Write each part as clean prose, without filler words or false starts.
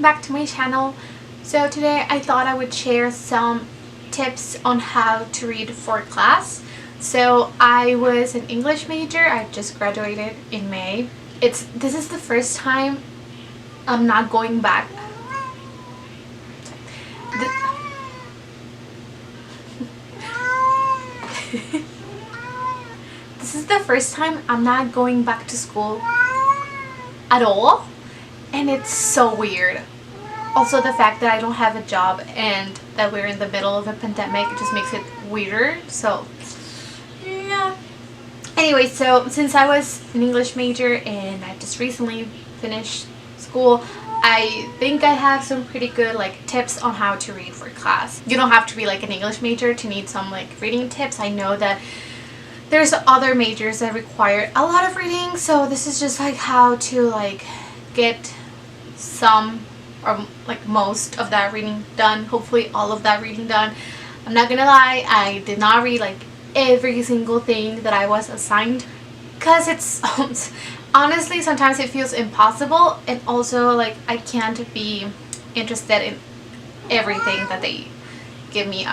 back to my channel. So today I thought I would share some tips on how to read for class. So I was an English major. I just graduated in May. This is the first time I'm not going back. This is the first time I'm not going back to school at all, and it's so weird. Also, the fact that I don't have a job and that we're in the middle of a pandemic, it just makes it weirder. So yeah. Anyway, so since I was an English major and I just recently finished school, I think I have some pretty good tips on how to read for class. You don't have to be an English major to need some reading tips. I know that there's other majors that require a lot of reading, so this is just how to get some or most of that reading done. Hopefully all of that reading done. I'm not gonna lie, I did not read every single thing that I was assigned, because it's honestly sometimes it feels impossible, and also I can't be interested in everything that they give me.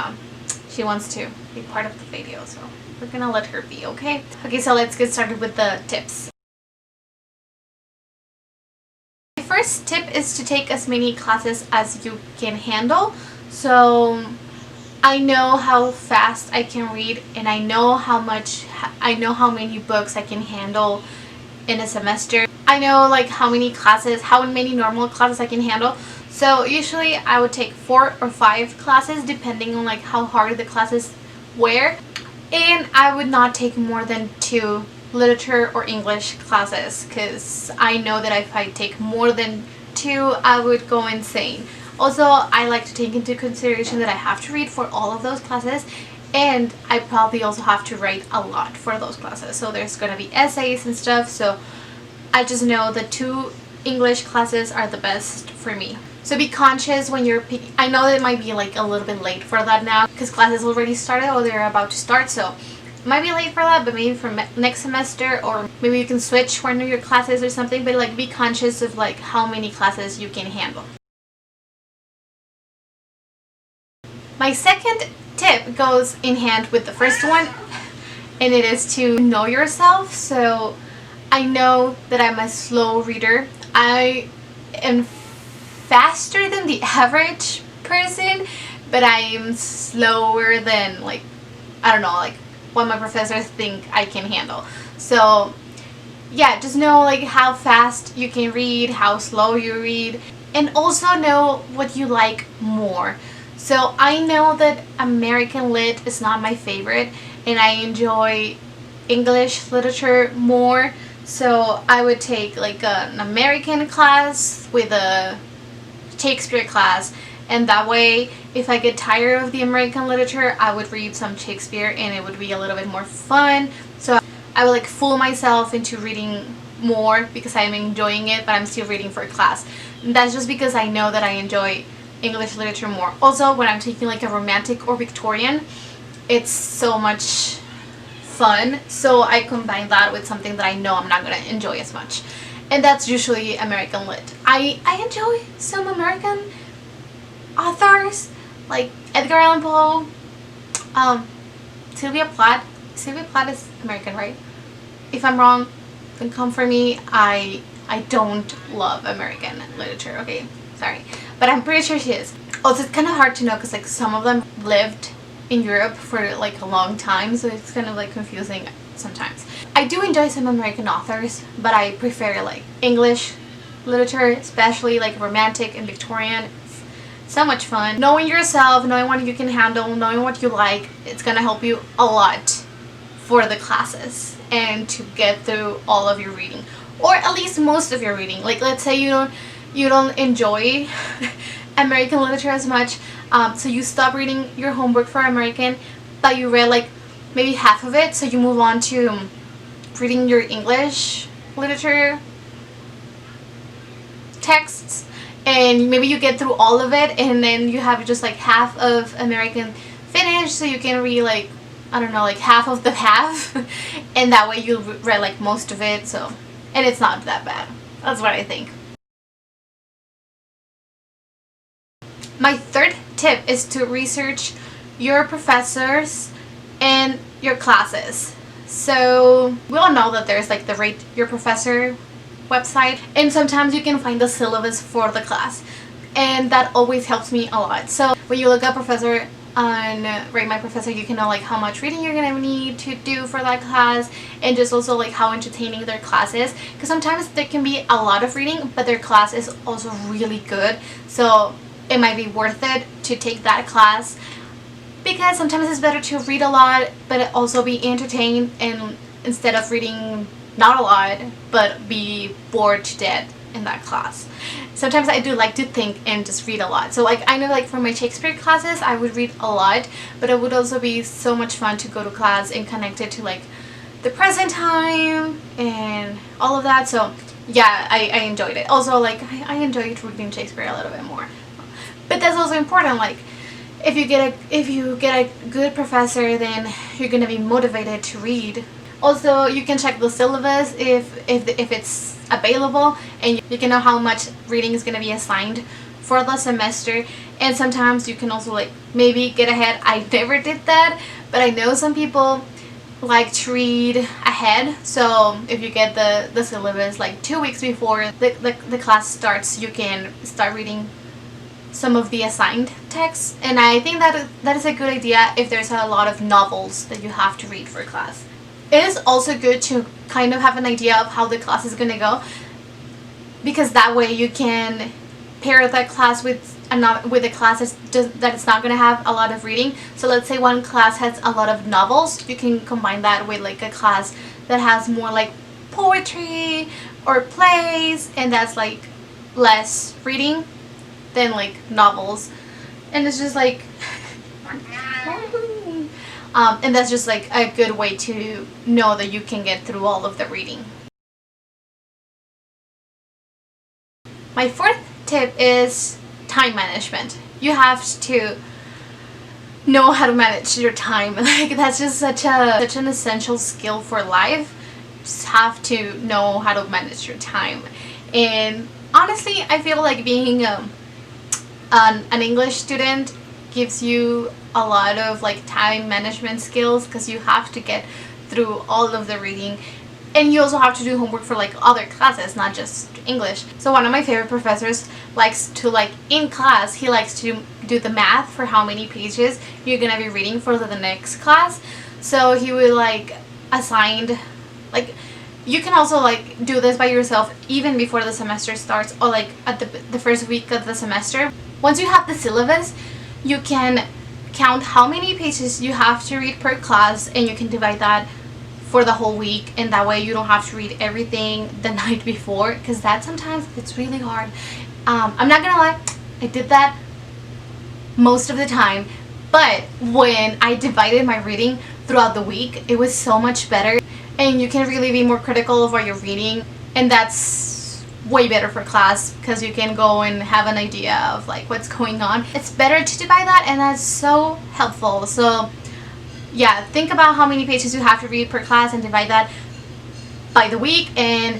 She wants to be part of the video, so we're gonna let her be, okay? Okay, so let's get started with the tips. The first tip is to take as many classes as you can handle. So I know how fast I can read, and I know how many books I can handle in a semester. I know how many normal classes I can handle. So usually I would take 4 or 5 classes depending on how hard the classes were, and I would not take more than 2 literature or English classes, because I know that if I take more than 2 I would go insane. Also, I like to take into consideration that I have to read for all of those classes, and I probably also have to write a lot for those classes. So there's gonna be essays and stuff, so I just know the 2 English classes are the best for me. So be conscious when you're picking. I know that it might be a little bit late for that now, because classes already started or they're about to start, so it might be late for that, but maybe for next semester, or maybe you can switch one of your classes or something. But be conscious of how many classes you can handle. My second tip goes in hand with the first one, and it is to know yourself. So I know that I'm a slow reader. I am faster than the average person, but I am slower than I don't know, what my professors think I can handle. So yeah, just know how fast you can read, how slow you read, and also know what you like more. So I know that American Lit is not my favorite, and I enjoy English literature more. So I would take an American class with a Shakespeare class, and that way if I get tired of the American literature I would read some Shakespeare, and it would be a little bit more fun. So I would fool myself into reading more because I'm enjoying it, but I'm still reading for class. And that's just because I know that I enjoy English literature more. Also, when I'm taking a romantic or Victorian, it's so much fun, so I combine that with something that I know I'm not gonna enjoy as much, and that's usually American Lit. I enjoy some American authors like Edgar Allan Poe, Sylvia Plath. Sylvia Plath is American, right? If I'm wrong, then come for me. I don't love American literature, okay? Sorry. But I'm pretty sure she is. Also, it's kind of hard to know because some of them lived in Europe for a long time, so it's kind of confusing sometimes. I do enjoy some American authors, but I prefer English literature, especially romantic and Victorian. It's so much fun. Knowing yourself, knowing what you can handle, knowing what you like, it's gonna help you a lot for the classes and to get through all of your reading, or at least most of your reading. Let's say you don't enjoy American literature as much, so you stop reading your homework for American, but you read maybe half of it, so you move on to reading your English literature texts, and maybe you get through all of it, and then you have just half of American finished, so you can read I don't know, half of the half, and that way you read most of it. So, and it's not that bad. That's what I think. My third tip is to research your professors and your classes. So we all know that there's like the Rate Your Professor website, and sometimes you can find the syllabus for the class, and that always helps me a lot. So when you look up professor on Rate My Professor, you can know like how much reading you're gonna need to do for that class, and just also like how entertaining their class is, because sometimes there can be a lot of reading but their class is also really good, so it might be worth it to take that class, because sometimes it's better to read a lot but also be entertained, and instead of reading not a lot but be bored to death in that class. Sometimes I do like to think and just read a lot. So like I know like for my Shakespeare classes I would read a lot, but it would also be so much fun to go to class and connect it to like the present time and all of that. So yeah, I enjoyed it. Also like I enjoyed reading Shakespeare a little bit more. But that's also important, like if you get a good professor, then you're gonna be motivated to read. Also, you can check the syllabus if it's available, and you can know how much reading is gonna be assigned for the semester. And sometimes you can also like maybe get ahead. I never did that, but I know some people like to read ahead. So if you get the syllabus like 2 weeks before the class starts, you can start reading some of the assigned texts, and I think that is a good idea if there's a lot of novels that you have to read for class. It is also good to kind of have an idea of how the class is gonna go, because that way you can pair that class with a class that it's not gonna have a lot of reading. So let's say one class has a lot of novels, you can combine that with like a class that has more like poetry or plays, and that's like less reading than like novels, and it's just like and that's just like a good way to know that you can get through all of the reading. My fourth tip is time management. You have to know how to manage your time. Like that's just such an essential skill for life. Just have to know how to manage your time. And honestly, I feel like being an English student gives you a lot of like time management skills, because you have to get through all of the reading, and you also have to do homework for like other classes, not just English. So one of my favorite professors likes to like in class, he likes to do the math for how many pages you're gonna be reading for the next class. So he would like assigned, like you can also like do this by yourself even before the semester starts, or like at the first week of the semester. Once you have the syllabus, you can count how many pages you have to read per class, and you can divide that for the whole week, and that way you don't have to read everything the night before, because that sometimes it's really hard. I'm not gonna lie, I did that most of the time, but when I divided my reading throughout the week, it was so much better, and you can really be more critical of what you're reading, and that's way better for class, because you can go and have an idea of like what's going on. It's better to divide that, and that's so helpful. So yeah, think about how many pages you have to read per class and divide that by the week, and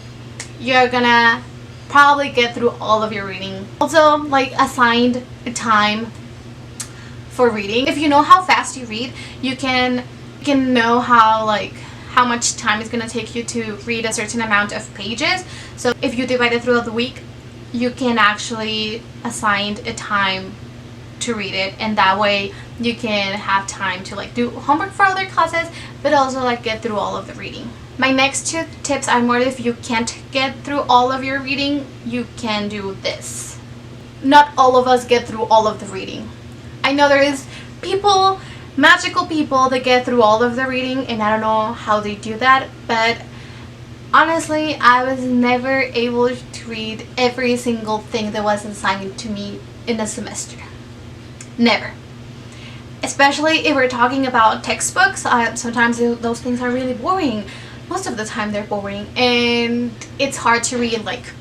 you're gonna probably get through all of your reading. Also, like assigned a time for reading. If you know how fast you read, you can know how much time it's going to take you to read a certain amount of pages. So if you divide it throughout the week, you can actually assign a time to read it, and that way you can have time to like do homework for other classes, but also like get through all of the reading. My next two tips are more if you can't get through all of your reading, you can do this. Not all of us get through all of the reading. I know there is magical people that get through all of the reading, and I don't know how they do that, but honestly, I was never able to read every single thing that was assigned to me in a semester. Never. Especially if we're talking about textbooks, sometimes those things are really boring. Most of the time they're boring, and it's hard to read like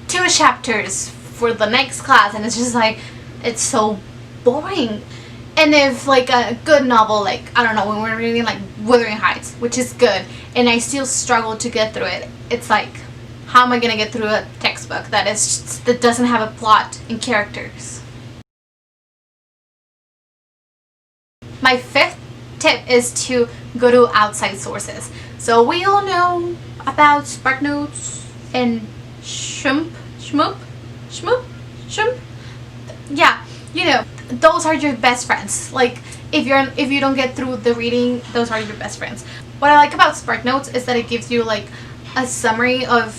2 chapters for the next class, and it's just like, it's so boring. And if like a good novel, like I don't know, when we're reading like Wuthering Heights, which is good, and I still struggle to get through it, it's like, how am I gonna get through a textbook that doesn't have a plot and characters? My fifth tip is to go to outside sources. So we all know about SparkNotes and Shmoop. Yeah, you know, those are your best friends. Like if you don't get through the reading, those are your best friends. What I like about SparkNotes is that it gives you like a summary of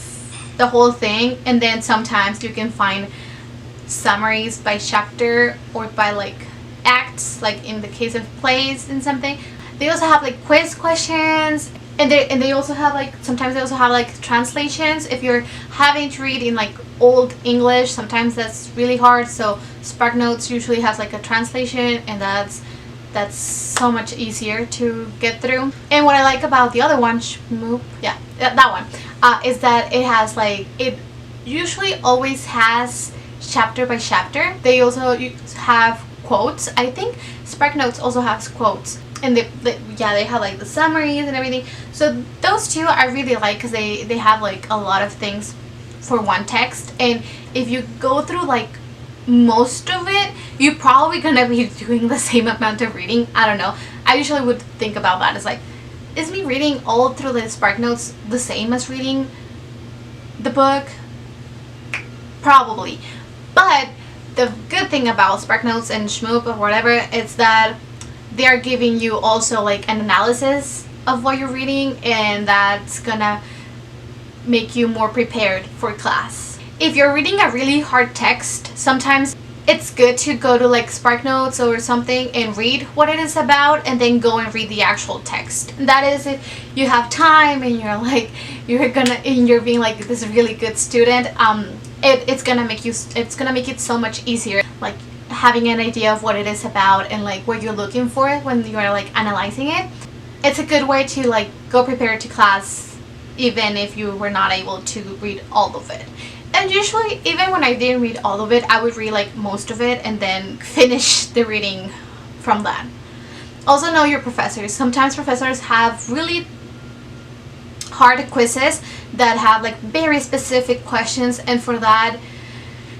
the whole thing, and then sometimes you can find summaries by chapter or by like acts, like in the case of plays and something. They also have like quiz questions, and they also have like, sometimes they also have like translations if you're having to read in like old English. Sometimes that's really hard, so SparkNotes usually has like a translation, and that's so much easier to get through. And what I like about the other one, Shmoop, yeah, that one, is that it has like, it usually always has chapter by chapter. They also have quotes. I think SparkNotes also has quotes, and they have like the summaries and everything. So those two I really like because they have like a lot of things for one text, and if you go through like most of it, you're probably gonna be doing the same amount of reading. I don't know. I usually would think about that. It's like, is me reading all through the SparkNotes the same as reading the book? Probably. But the good thing about SparkNotes and Shmoop or whatever is that they're giving you also like an analysis of what you're reading, and that's gonna make you more prepared for class. If you're reading a really hard text, sometimes it's good to go to like SparkNotes or something and read what it is about, and then go and read the actual text. That is if you have time and you're like, you're being like this really good student. It's gonna make it so much easier, like having an idea of what it is about and like what you're looking for when you're like analyzing it. It's a good way to like go prepared to class, even if you were not able to read all of it. And usually, even when I didn't read all of it, I would read like most of it and then finish the reading from that. Also know your professors. Sometimes professors have really hard quizzes that have like very specific questions, and for that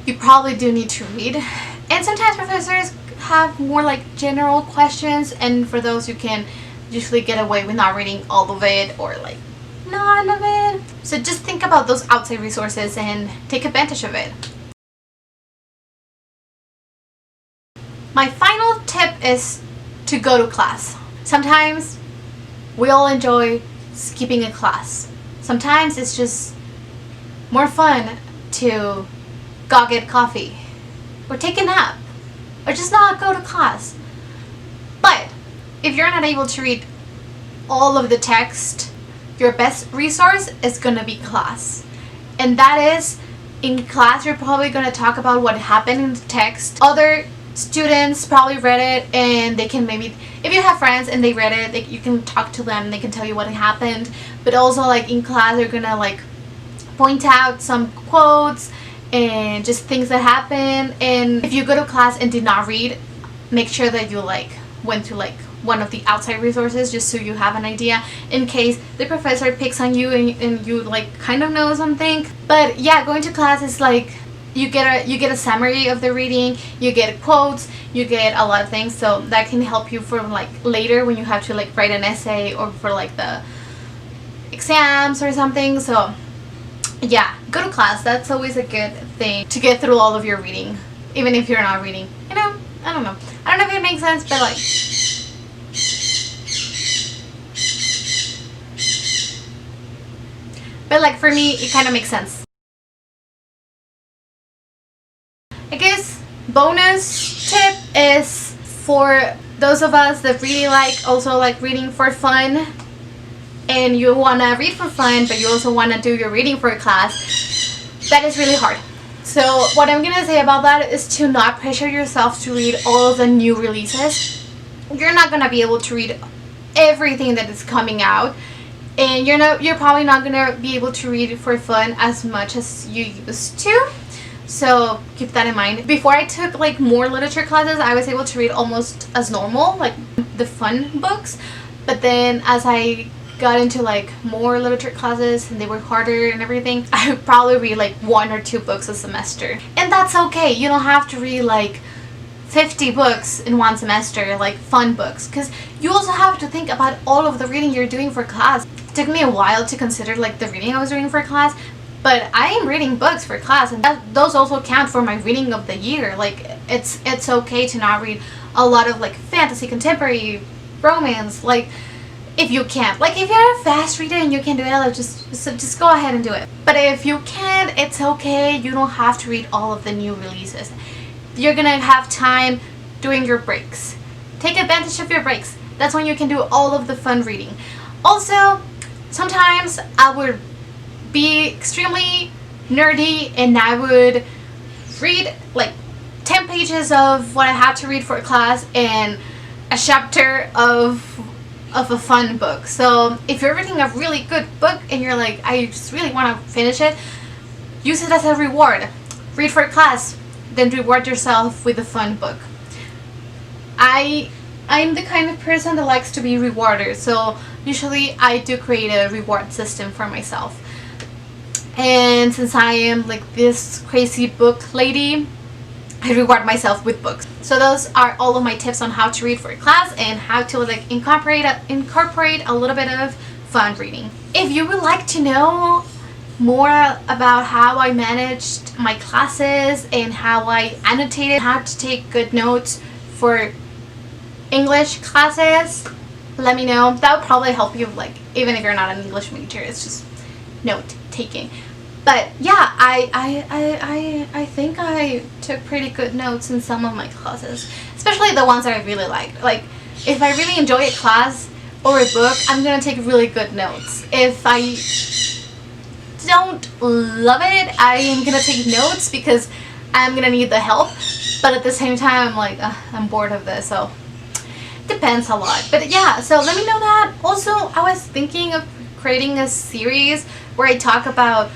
you probably do need to read. And sometimes professors have more like general questions, and for those you can usually get away with not reading all of it or like none of it. So just think about those outside resources and take advantage of it. My final tip is to go to class. Sometimes we all enjoy skipping a class. Sometimes it's just more fun to go get coffee or take a nap or just not go to class. But if you're not able to read all of the text, your best resource is going to be class. And that is, in class you're probably going to talk about what happened in the text. Other students probably read it, and they can maybe, if you have friends and they read it, you can talk to them, they can tell you what happened. But also like in class you're going to like point out some quotes and just things that happen. And if you go to class and did not read, make sure that you like went to like one of the outside resources, just so you have an idea in case the professor picks on you and you like kind of know something. But yeah, going to class is like you get a summary of the reading, you get quotes, you get a lot of things, so that can help you for like later when you have to like write an essay or for like the exams or something. So yeah, go to class. That's always a good thing to get through all of your reading, even if you're not reading. You know, I don't know if it makes sense, but like, for me, it kind of makes sense. I guess bonus tip is for those of us that really also like reading for fun, and you want to read for fun, but you also want to do your reading for a class. That is really hard. So what I'm gonna say about that is to not pressure yourself to read all of the new releases. You're not gonna be able to read everything that is coming out, and you're probably not gonna be able to read for fun as much as you used to. So keep that in mind. Before I took like more literature classes, I was able to read almost as normal, like the fun books. But then as I got into like more literature classes and they were harder and everything, I would probably read like 1 or 2 books a semester. And that's okay. You don't have to read like 50 books in one semester, like fun books, because you also have to think about all of the reading you're doing for class. It took me a while to consider like the reading I was doing for class, but I am reading books for class, and those also count for my reading of the year. Like it's okay to not read a lot of like fantasy, contemporary, romance, like if you can't. Like if you're a fast reader and you can do it, like, just go ahead and do it. But if you can't, it's okay. You don't have to read all of the new releases. You're gonna have time during your breaks. Take advantage of your breaks. That's when you can do all of the fun reading. Also, sometimes I would be extremely nerdy and I would read like 10 pages of what I had to read for class and a chapter of a fun book. So if you're reading a really good book and you're like, I just really want to finish it, use it as a reward. Read for class, then reward yourself with a fun book. I'm the kind of person that likes to be rewarded, so usually I do create a reward system for myself. And since I am like this crazy book lady, I reward myself with books. So those are all of my tips on how to read for class and how to like incorporate a little bit of fun reading. If you would like to know more about how I managed my classes and how I annotated, how to take good notes for English classes, let me know. That would probably help you, like even if you're not an English major, it's just note taking. But yeah, I think I took pretty good notes in some of my classes, especially the ones that I really liked. Like if I really enjoy a class or a book, I'm gonna take really good notes. If I don't love it, I am gonna take notes because I'm gonna need the help, but at the same time I'm like, I'm bored of this, so depends a lot. But yeah, so let me know that. Also, I was thinking of creating a series where I talk about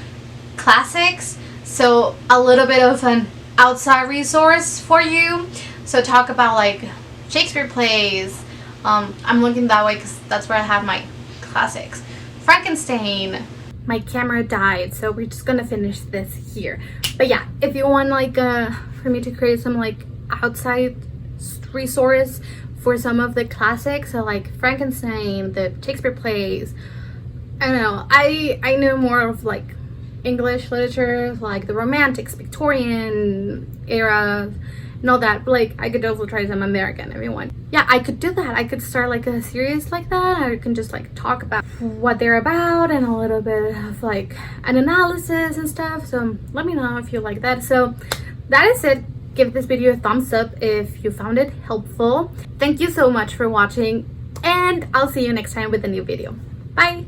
classics, so a little bit of an outside resource for you. So talk about like Shakespeare plays. I'm looking that way because that's where I have my classics. Frankenstein. My camera died, so we're just gonna finish this here. But yeah, if you want like for me to create some like outside resource for some of the classics, so like Frankenstein, the Shakespeare plays, I don't know, I know more of like English literature, like the Romantics, Victorian era and all that, but like I could also try some American if you want. Yeah, I could do that. I could start like a series like that. I can just like talk about what they're about and a little bit of like an analysis and stuff. So let me know if you like that. So that is it. Give this video a thumbs up if you found it helpful. Thank you so much for watching, and I'll see you next time with a new video. Bye.